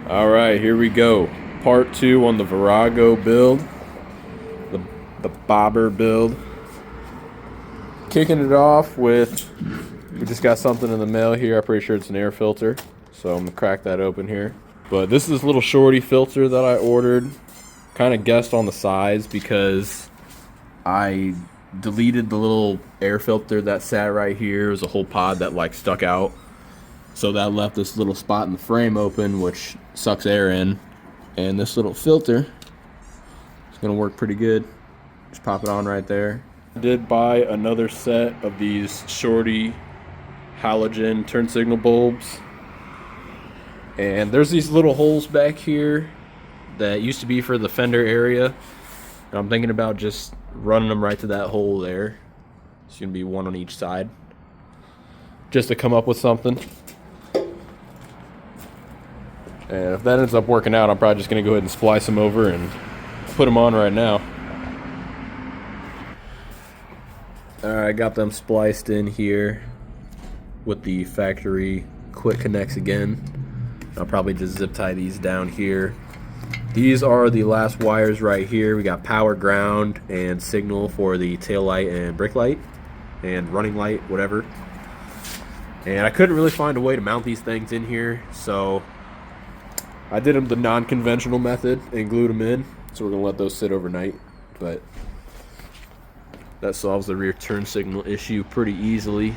All right, here we go. Part 2 on the Virago build, the bobber build. Kicking it off with, we just got something in the mail here. I'm pretty sure it's an air filter, so I'm gonna crack that open here. But this is this little shorty filter that I ordered. Kind of guessed on the size because I deleted the little air filter that sat right here. It was a whole pod that like stuck out. So that left this little spot in the frame open, which sucks air in. And this little filter is gonna work pretty good. Just pop it on right there. I did buy another set of these shorty halogen turn signal bulbs. And there's these little holes back here that used to be for the fender area. And I'm thinking about just running them right to that hole there. It's gonna be one on each side. Just to come up with something. And if that ends up working out, I'm probably just going to go ahead and splice them over and put them on right now. Alright, I got them spliced in here with the factory quick connects again. I'll probably just zip tie these down here. These are the last wires right here. We got power, ground, and signal for the tail light and brake light and running light, whatever. And I couldn't really find a way to mount these things in here, so I did them the non-conventional method and glued them in, so we're going to let those sit overnight, but that solves the rear turn signal issue pretty easily.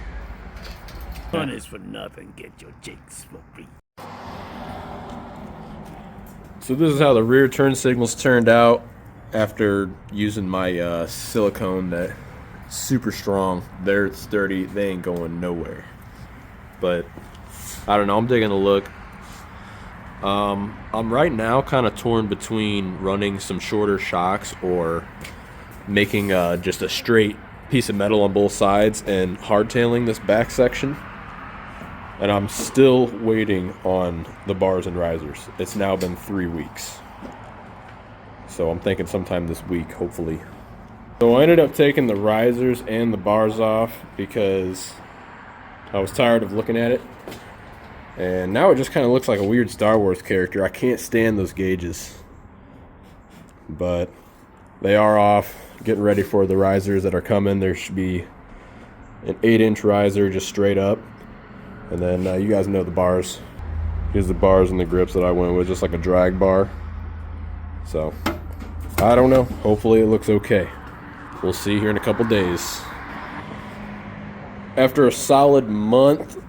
Fun is for nothing, get your jakes for free. So this is how the rear turn signals turned out after using my silicone that's super strong. They're sturdy, they ain't going nowhere. But, I don't know, I'm digging a look. I'm right now kind of torn between running some shorter shocks or making just a straight piece of metal on both sides and hardtailing this back section. And I'm still waiting on the bars and risers. It's now been 3 weeks. So I'm thinking sometime this week, hopefully. So I ended up taking the risers and the bars off because I was tired of looking at it. And now it just kind of looks like a weird Star Wars character. I can't stand those gauges. But they are off. Getting ready for the risers that are coming. There should be an 8-inch riser just straight up. And then you guys know the bars. Here's the bars and the grips that I went with, just like a drag bar. So, I don't know. Hopefully it looks okay. We'll see here in a couple days. After a solid month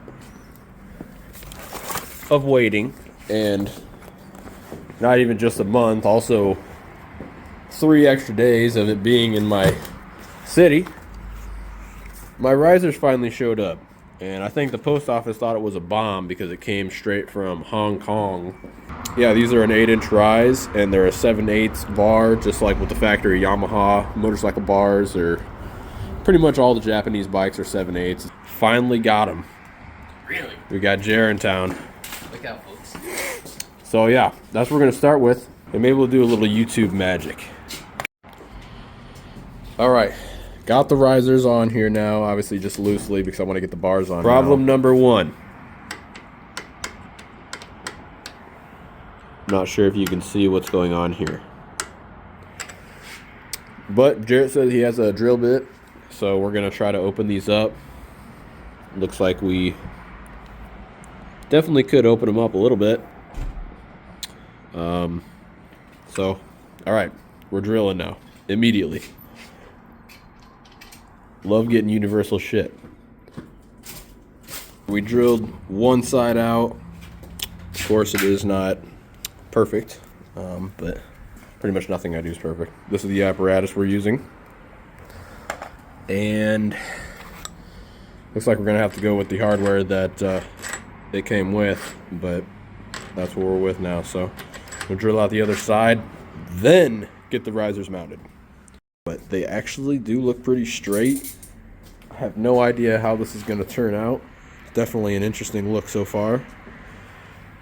of waiting, and not even just a month, also 3 extra days of it being in my city, my risers finally showed up. And I think the post office thought it was a bomb because it came straight from Hong Kong. Yeah, these are an 8-inch rise, and they're a 7/8 bar, just like with the factory Yamaha motorcycle bars, or pretty much all the Japanese bikes are 7/8. Finally got them. Really? We got Jer in town. Look out, folks. So yeah, that's what we're going to start with. And maybe we'll do a little YouTube magic. Alright, got the risers on here now. Obviously just loosely because I want to get the bars on. Problem number 1. Not sure if you can see what's going on here. But Jarrett says he has a drill bit. So we're going to try to open these up. Looks like we definitely could open them up a little bit. So, alright, we're drilling now. Immediately. Love getting universal shit. We drilled one side out. Of course, it is not perfect, but pretty much nothing I do is perfect. This is the apparatus we're using. And looks like we're going to have to go with the hardware that it came with, but that's what we're with now. So we'll drill out the other side, then get the risers mounted. But they actually do look pretty straight. I have no idea how this is going to turn out. It's definitely an interesting look so far.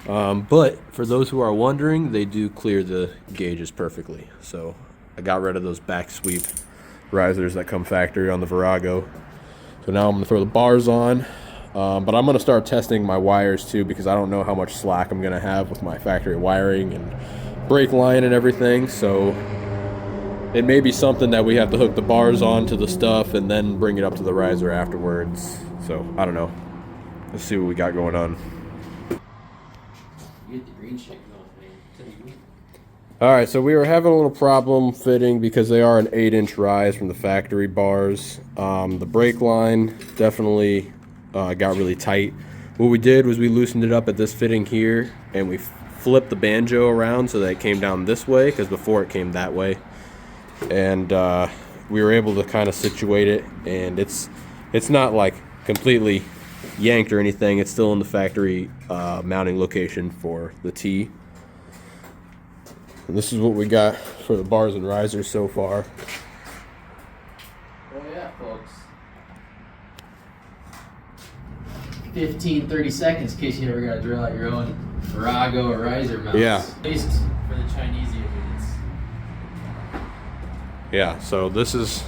But for those who are wondering, they do clear the gauges perfectly. So I got rid of those back sweep risers that come factory on the Virago. So now I'm going to throw the bars on. But I'm going to start testing my wires too, because I don't know how much slack I'm going to have with my factory wiring and brake line and everything. So it may be something that we have to hook the bars onto the stuff and then bring it up to the riser afterwards. So I don't know. Let's see what we got going on. You get the green shaking off, man. Alright, so we were having a little problem fitting because they are an 8-inch rise from the factory bars. The brake line definitely got really tight. What we did was we loosened it up at this fitting here, and we flipped the banjo around so that it came down this way, because before it came that way. And we were able to kind of situate it, and it's not like completely yanked or anything. It's still in the factory mounting location for the T. And this is what we got for the bars and risers so far. Oh yeah, folks. 15-30 seconds in case you ever gotta drill out your own Virago or riser mounts. Yeah. At least for the Chinese units. Yeah, so this is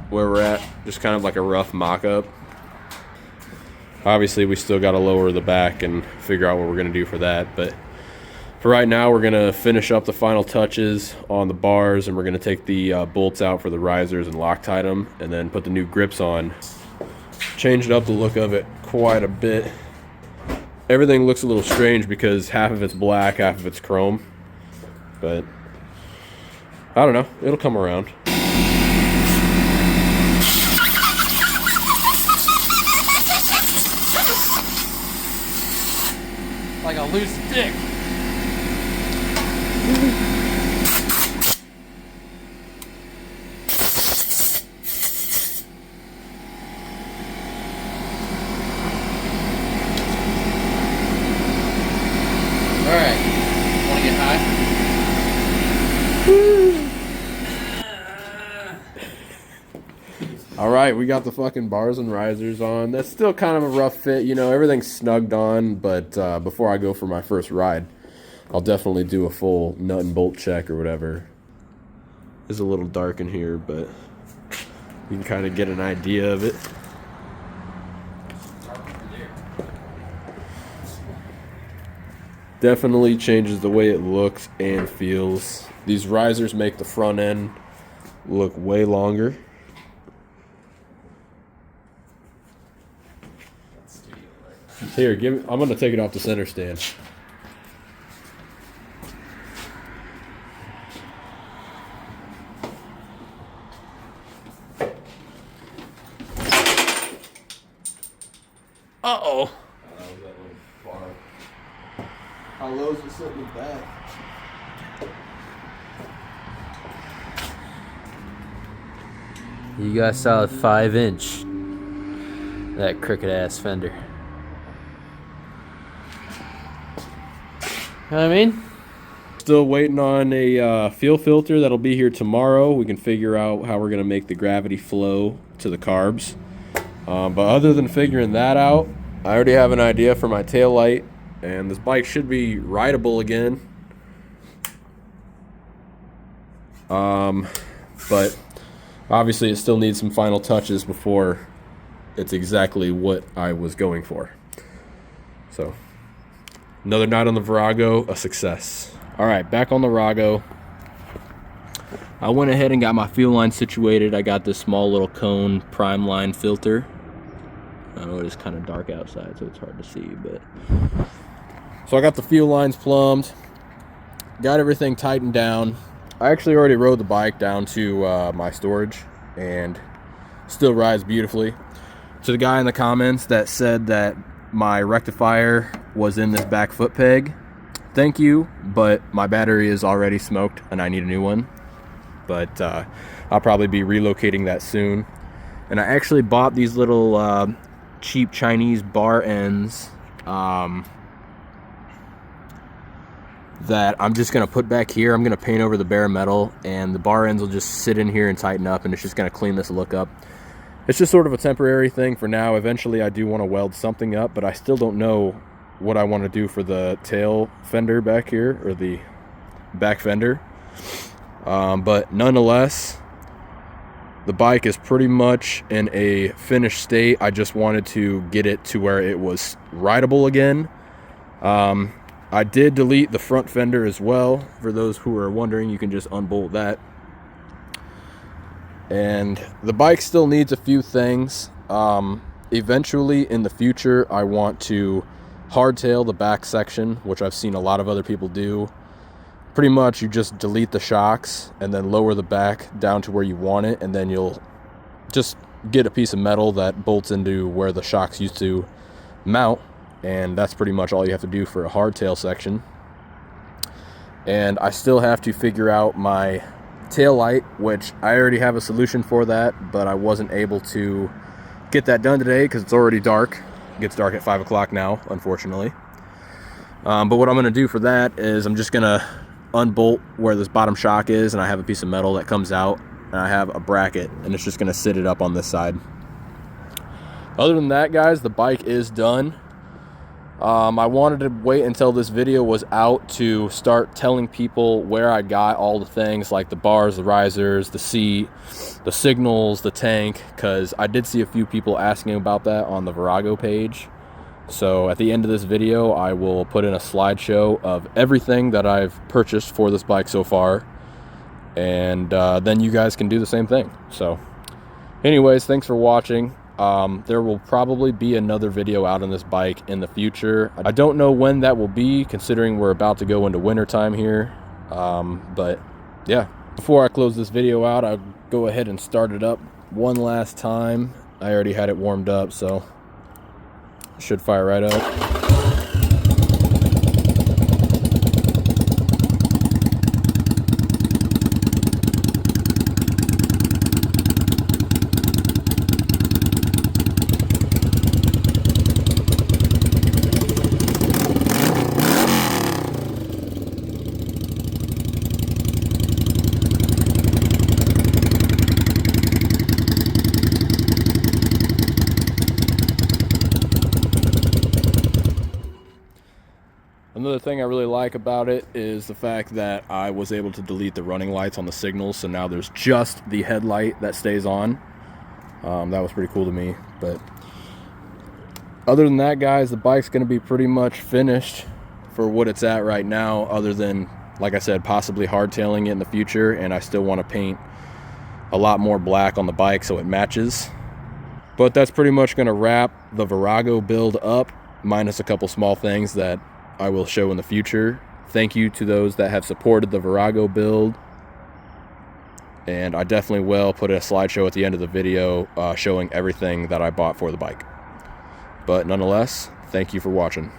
where we're at, just kind of like a rough mock-up. Obviously, we still got to lower the back and figure out what we're going to do for that, but for right now, we're going to finish up the final touches on the bars, and we're going to take the bolts out for the risers and Loctite them, and then put the new grips on. Changed up the look of it quite a bit. Everything looks a little strange because half of it's black, half of it's chrome, but I don't know, it'll come around. Like a loose stick. Alright. Wanna get high? Alright, we got the fucking bars and risers on. That's still kind of a rough fit, you know, everything's snugged on, but before I go for my first ride, I'll definitely do a full nut and bolt check or whatever. It's a little dark in here, but you can kind of get an idea of it. Definitely changes the way it looks and feels. These risers make the front end look way longer. Here, give me, I'm gonna take it off the center stand. Uh-oh. How low is it sitting in the back? You got a solid 5-inch. That crooked ass fender. You know what I mean? Still waiting on a fuel filter that'll be here tomorrow. We can figure out how we're gonna make the gravity flow to the carbs. But other than figuring that out, I already have an idea for my tail light, and this bike should be rideable again. But obviously it still needs some final touches before it's exactly what I was going for. So another night on the Virago, a success. All right, back on the Virago. I went ahead and got my fuel line situated. I got this small little cone prime line filter. I know it is kind of dark outside, so it's hard to see, but so I got the fuel lines plumbed, got everything tightened down. I actually already rode the bike down to my storage, and still rides beautifully. To the guy in the comments that said that my rectifier was in this back foot peg, thank you, but my battery is already smoked and I need a new one. But I'll probably be relocating that soon. And I actually bought these little cheap Chinese bar ends that I'm just gonna put back here. I'm gonna paint over the bare metal, and the bar ends will just sit in here and tighten up, and it's just gonna clean this look up. It's just sort of a temporary thing for now. Eventually I do want to weld something up, but I still don't know what I want to do for the tail fender back here, or the back fender. But nonetheless, The bike is pretty much in a finished state. I just wanted to get it to where it was rideable again. I did delete the front fender as well. For those who are wondering, you can just unbolt that. And the bike still needs a few things. Eventually in the future, I want to hardtail the back section, which I've seen a lot of other people do. Pretty much you just delete the shocks and then lower the back down to where you want it, and then you'll just get a piece of metal that bolts into where the shocks used to mount, and that's pretty much all you have to do for a hardtail section. And I still have to figure out my tail light, which I already have a solution for that, but I wasn't able to get that done today because it's already dark. It gets dark at 5 o'clock now, unfortunately. But what I'm going to do for that is I'm just going to unbolt where this bottom shock is, and I have a piece of metal that comes out, and I have a bracket, and it's just going to sit it up on this side. Other than that, guys, the bike is done. I wanted to wait until this video was out to start telling people where I got all the things like the bars, the risers, the seat, the signals, the tank, because I did see a few people asking about that on the Virago page. So at the end of this video, I will put in a slideshow of everything that I've purchased for this bike so far, and then you guys can do the same thing. So anyways, thanks for watching. There will probably be another video out on this bike in the future. I don't know when that will be, considering we're about to go into winter time here. But yeah, before I close this video out, I'll go ahead and start it up one last time. I already had it warmed up, so it should fire right up. Another thing I really like about it is the fact that I was able to delete the running lights on the signals, so now there's just the headlight that stays on. That was pretty cool to me. But other than that, guys, the bike's going to be pretty much finished for what it's at right now, other than, like I said, possibly hardtailing it in the future, and I still want to paint a lot more black on the bike so it matches. But that's pretty much going to wrap the Virago build up, minus a couple small things that I will show in the future. Thank you to those that have supported the Virago build, and I definitely will put a slideshow at the end of the video showing everything that I bought for the bike. But nonetheless, thank you for watching.